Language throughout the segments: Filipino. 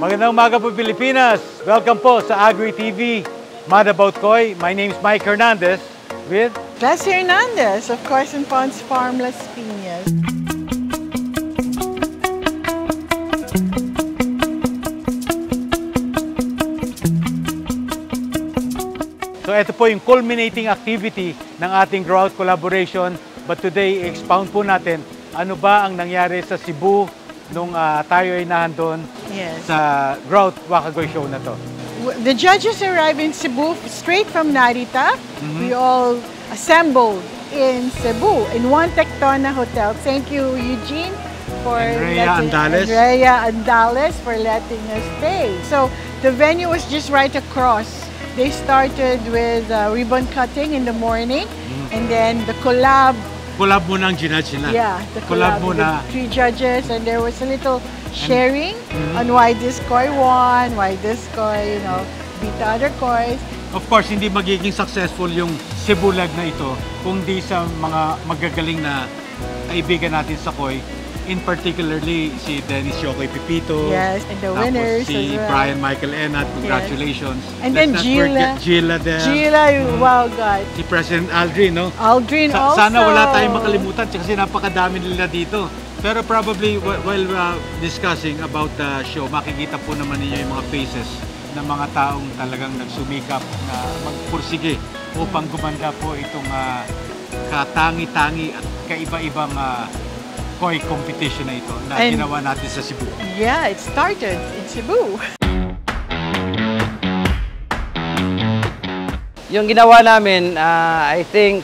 Magandang umaga po Pilipinas. Welcome po sa Agri TV, Mad About Koi. My name is Mike Hernandez with Leslie Hernandez of Kois and Ponds Farm Las Piñas. So ito po yung culminating activity ng ating grow-out collaboration. But today, expound po natin ano ba ang nangyari sa Cebu nung tayo ay nahandon sa Grout Wakagoy Show na to. The judges arrived in Cebu straight from Narita. We all assembled in Cebu in one Tectona hotel. Thank you, Eugene, for Andrea Andales for letting us stay. So the venue was just right across. They started with ribbon cutting in the morning, and then the collab muna ang ginudge nila. Yeah, the collab muna. With 3 judges, and there was a little sharing on why this koi won, why this koi, beat the other kois. Of course, hindi magiging successful yung Cebu leg na ito kung di sa mga magagaling na kaibigan natin sa koi. In particularly, si Dennis Yokoy Pipito. Yes, and the winners si as well. Brian Michael Enat, congratulations. Yes. And then Gila. Gila there. Wow, God. Si President Aldrin, no? Aldrin also. Sana wala tayong makalimutan kasi napakadami nila dito. Pero probably while discussing about the show, makikita po naman ninyo yung mga faces ng mga taong talagang nagsumikap na magpursige upang gumanda po itong katangi-tangi at kaiba-ibang koi competition na ito na ginawa natin sa Cebu. Yeah, it started in Cebu. Yung ginawa namin, I think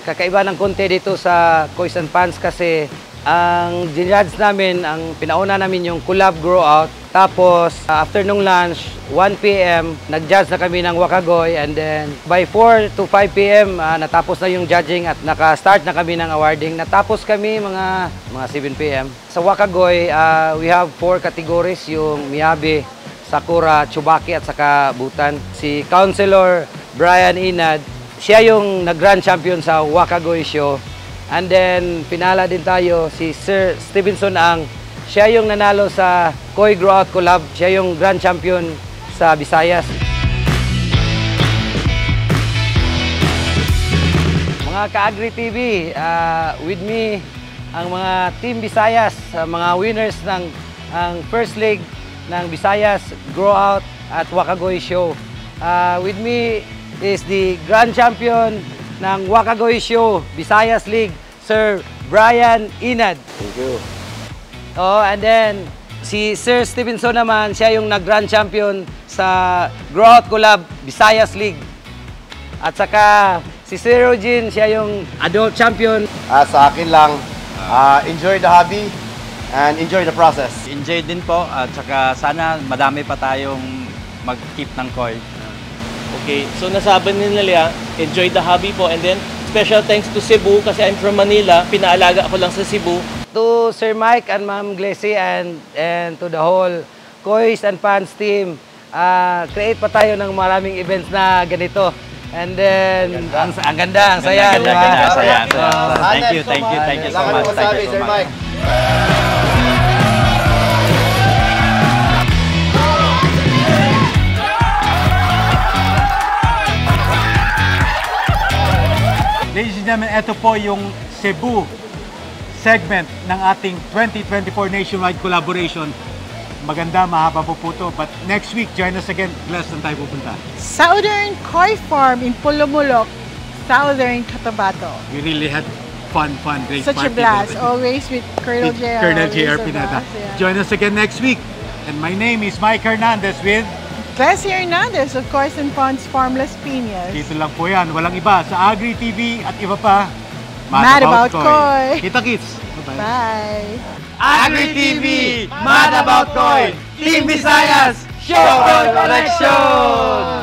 kakaiba ng konti dito sa Kois and Ponds kasi ang ginudge namin, ang pinauna namin yung collab grow out. Tapos after nung lunch, 1 p.m. nag-judge na kami ng Wakagoy, and then by 4 to 5 p.m. natapos na yung judging at naka-start na kami ng awarding. Natapos kami mga 7 p.m. Sa Wakagoy, we have 4 categories, yung Miyabi, Sakura, Chubaki at saka Butan. Si Councilor Brian Inad, siya yung nag-grand champion sa Wakagoy show. And then pinala din tayo si Sir Stevenson Ang, siya yung nanalo sa Koi Grow Out Collab, siya yung grand champion sa Visayas. Mga ka-Agri TV, with me ang mga Team Visayas, mga winners ng first leg ng Visayas Grow Out at Wakagoy Show. With me is the grand champion ng Wakagoy Show Visayas League, Sir Brian Inad. Thank you. Oh, and then si Sir Stevenson naman, siya yung nag-grand champion sa Grow Out Collab Visayas League. At saka si Sir Eugene, siya yung adult champion. Sa akin lang, enjoy the hobby and enjoy the process. Enjoy din po at saka sana madami pa tayong mag-keep ng koi. Okay, so nasabi nila, enjoy the hobby po, and then special thanks to Cebu kasi I'm from Manila, pinaalaga ako lang sa Cebu. To Sir Mike and Ma'am Glessy and to the whole Kois and Ponds team, create pa tayo ng maraming events na ganito. And then, ang ganda, ang saya. Thank you so much. Thank you so much. Ladies and gentlemen, ito po yung Cebu segment ng ating 2024 nationwide collaboration. Maganda, mahaba po to. But next week, join us again. Glass, saan tayo pupunta? Southern Koi Farm in Pulumulok, Southern Cotabato. We really had fun, great Such party. a blast, always with Colonel JR. Colonel JR Pineda. Join us again next week. And my name is Mike Hernandez with Leslie Hernandez of Kois and Ponds Farm Las Piñas. Dito lang po yan, walang iba. Sa Agri TV at iba pa, Mad About Koi. Kita-kits. Bye-bye. Bye. Agri TV, Mad About Koi, Team Visayas, Show Collection!